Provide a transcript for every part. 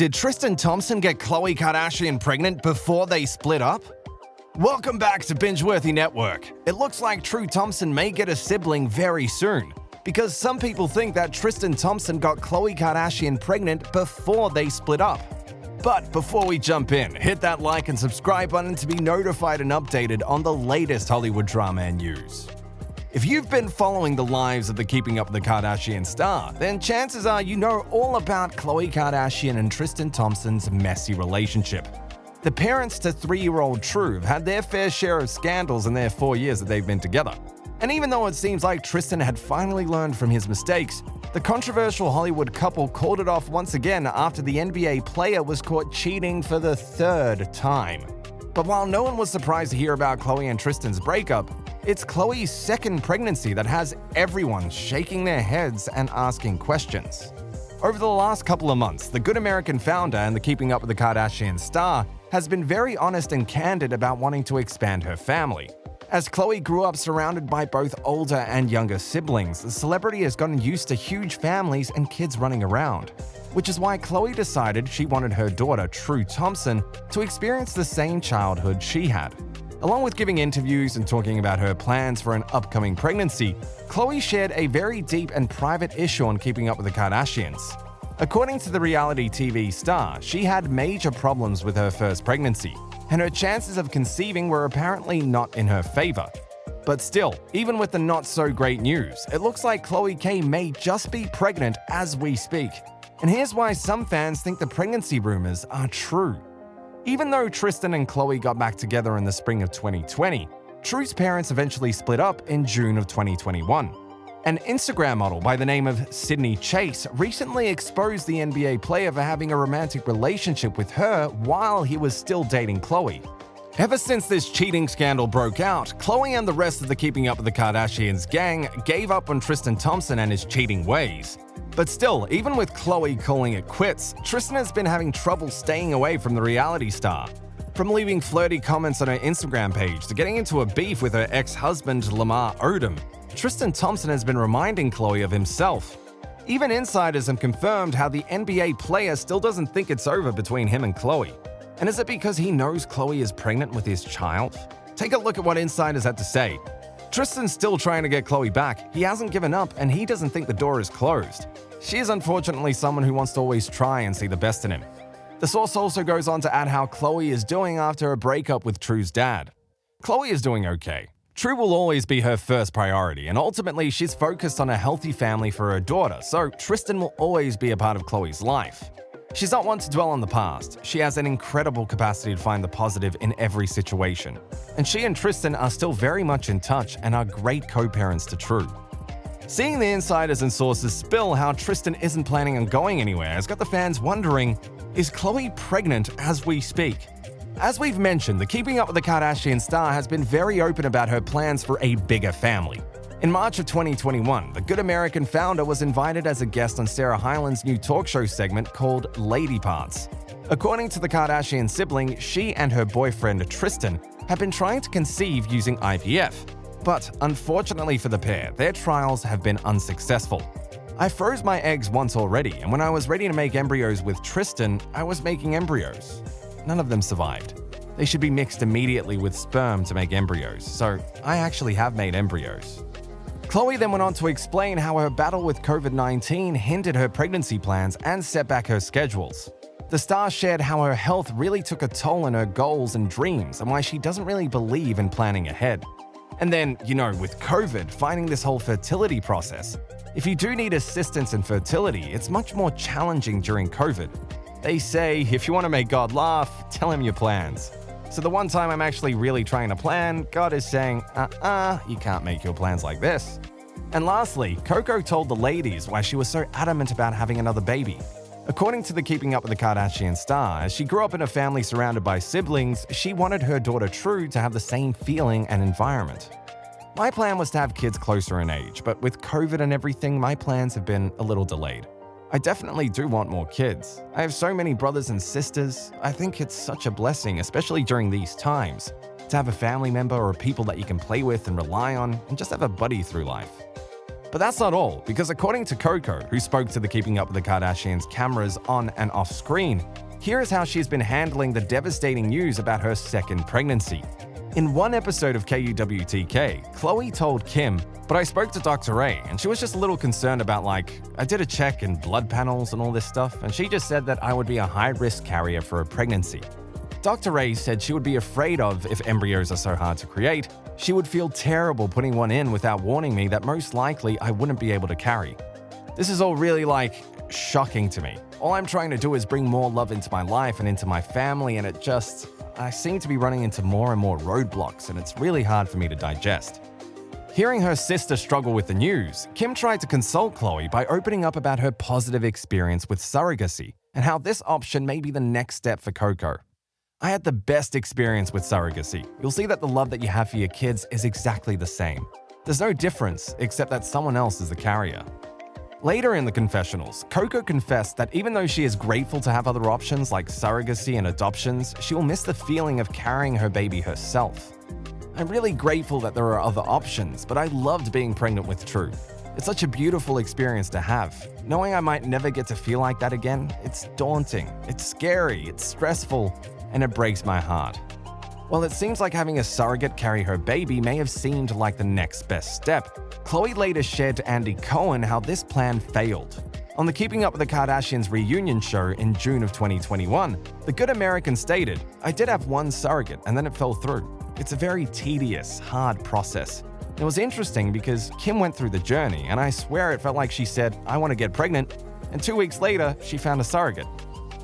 Did Tristan Thompson get Khloe Kardashian pregnant before they split up? Welcome back to Binge-Worthy Network. It looks like Tru Thompson may get a sibling very soon, because some people think that Tristan Thompson got Khloe Kardashian pregnant before they split up. But before we jump in, hit that like and subscribe button to be notified and updated on the latest Hollywood drama and news. If you've been following the lives of the Keeping Up with the Kardashian star, then chances are you know all about Khloe Kardashian and Tristan Thompson's messy relationship. The parents to 3-year-old Tru have had their fair share of scandals in their 4 years that they've been together. And even though it seems like Tristan had finally learned from his mistakes, the controversial Hollywood couple called it off once again after the NBA player was caught cheating for the 3rd time. But while no one was surprised to hear about Khloe and Tristan's breakup, it's Khloe's 2nd pregnancy that has everyone shaking their heads and asking questions. Over the last couple of months, the Good American founder and the Keeping Up with the Kardashian star has been very honest and candid about wanting to expand her family. As Khloe grew up surrounded by both older and younger siblings, the celebrity has gotten used to huge families and kids running around, which is why Khloe decided she wanted her daughter, Tru Thompson, to experience the same childhood she had. Along with giving interviews and talking about her plans for an upcoming pregnancy, Khloe shared a very deep and private issue on Keeping Up with the Kardashians. According to the reality TV star, she had major problems with her first pregnancy, and her chances of conceiving were apparently not in her favor. But still, even with the not-so-great news, it looks like Khloe K may just be pregnant as we speak. And here's why some fans think the pregnancy rumors are true. Even though Tristan and Khloe got back together in the spring of 2020, Tru's parents eventually split up in June of 2021. An Instagram model by the name of Sydney Chase recently exposed the NBA player for having a romantic relationship with her while he was still dating Khloe. Ever since this cheating scandal broke out, Khloe and the rest of the Keeping Up with the Kardashians gang gave up on Tristan Thompson and his cheating ways. But still, even with Khloe calling it quits, Tristan has been having trouble staying away from the reality star. From leaving flirty comments on her Instagram page to getting into a beef with her ex-husband Lamar Odom, Tristan Thompson has been reminding Khloe of himself. Even insiders have confirmed how the NBA player still doesn't think it's over between him and Khloe. And is it because he knows Khloe is pregnant with his child? Take a look at what insiders had to say. Tristan's still trying to get Khloe back, he hasn't given up, and he doesn't think the door is closed. She is unfortunately someone who wants to always try and see the best in him. The source also goes on to add how Khloe is doing after a breakup with Tru's dad. Khloe is doing okay. Tru will always be her first priority, and ultimately she's focused on a healthy family for her daughter, so Tristan will always be a part of Khloe's life. She's not one to dwell on the past. She has an incredible capacity to find the positive in every situation. And she and Tristan are still very much in touch and are great co-parents to Tru. Seeing the insiders and sources spill how Tristan isn't planning on going anywhere has got the fans wondering, is Khloe pregnant as we speak? As we've mentioned, the Keeping Up with the Kardashian star has been very open about her plans for a bigger family. In March of 2021, the Good American founder was invited as a guest on Sarah Hyland's new talk show segment called Lady Parts. According to the Kardashian sibling, she and her boyfriend Tristan have been trying to conceive using IVF. But unfortunately for the pair, their trials have been unsuccessful. I froze my eggs once already, and when I was ready to make embryos with Tristan, I was making embryos. None of them survived. They should be mixed immediately with sperm to make embryos, so I actually have made embryos. Khloe then went on to explain how her battle with COVID-19 hindered her pregnancy plans and set back her schedules. The star shared how her health really took a toll on her goals and dreams and why she doesn't really believe in planning ahead. And then, with COVID, finding this whole fertility process, if you do need assistance in fertility, it's much more challenging during COVID. They say, if you want to make God laugh, tell him your plans. So the one time I'm actually really trying to plan, God is saying, you can't make your plans like this. And lastly, Coco told the ladies why she was so adamant about having another baby. According to the Keeping Up with the Kardashian star, as she grew up in a family surrounded by siblings, she wanted her daughter Tru to have the same feeling and environment. My plan was to have kids closer in age, but with COVID and everything, my plans have been a little delayed. I definitely do want more kids. I have so many brothers and sisters. I think it's such a blessing, especially during these times, to have a family member or people that you can play with and rely on and just have a buddy through life. But that's not all, because according to Coco, who spoke to the Keeping Up with the Kardashians cameras on and off screen, here is how she's been handling the devastating news about her second pregnancy. In one episode of KUWTK, Khloe told Kim, "But I spoke to Dr. Ray, and she was just a little concerned about I did a check and blood panels and all this stuff, and she just said that I would be a high-risk carrier for a pregnancy." Dr. Ray said she would be afraid of if embryos are so hard to create, she would feel terrible putting one in without warning me that most likely I wouldn't be able to carry. This is all really shocking to me. All I'm trying to do is bring more love into my life and into my family, and I seem to be running into more and more roadblocks, and it's really hard for me to digest. Hearing her sister struggle with the news, Kim tried to console Khloe by opening up about her positive experience with surrogacy and how this option may be the next step for Coco. "I had the best experience with surrogacy. You'll see that the love that you have for your kids is exactly the same. There's no difference except that someone else is the carrier." Later in the confessionals, Coco confessed that even though she is grateful to have other options like surrogacy and adoptions, she will miss the feeling of carrying her baby herself. "I'm really grateful that there are other options, but I loved being pregnant with True. It's such a beautiful experience to have. Knowing I might never get to feel like that again, it's daunting, it's scary, it's stressful, and it breaks my heart." While it seems like having a surrogate carry her baby may have seemed like the next best step, Khloe later shared to Andy Cohen how this plan failed. On the Keeping Up with the Kardashians reunion show in June of 2021, the Good American stated, "I did have one surrogate and then it fell through. It's a very tedious, hard process." It was interesting because Kim went through the journey, and I swear it felt like she said, "I want to get pregnant," and 2 weeks later, she found a surrogate.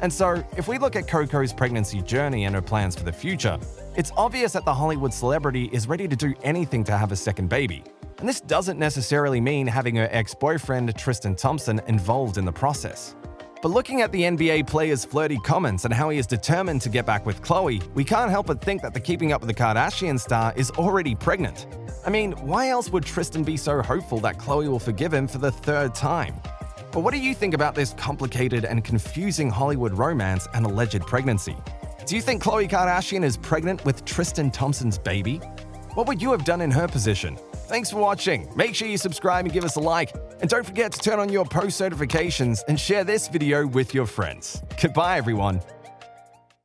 And so, if we look at Coco's pregnancy journey and her plans for the future, it's obvious that the Hollywood celebrity is ready to do anything to have a second baby. And this doesn't necessarily mean having her ex-boyfriend Tristan Thompson involved in the process. But looking at the NBA player's flirty comments and how he is determined to get back with Khloe, we can't help but think that the Keeping Up with the Kardashian star is already pregnant. I mean, why else would Tristan be so hopeful that Khloe will forgive him for the third time? But what do you think about this complicated and confusing Hollywood romance and alleged pregnancy? Do you think Khloe Kardashian is pregnant with Tristan Thompson's baby? What would you have done in her position? Thanks for watching. Make sure you subscribe and give us a like. And don't forget to turn on your post notifications and share this video with your friends. Goodbye, everyone.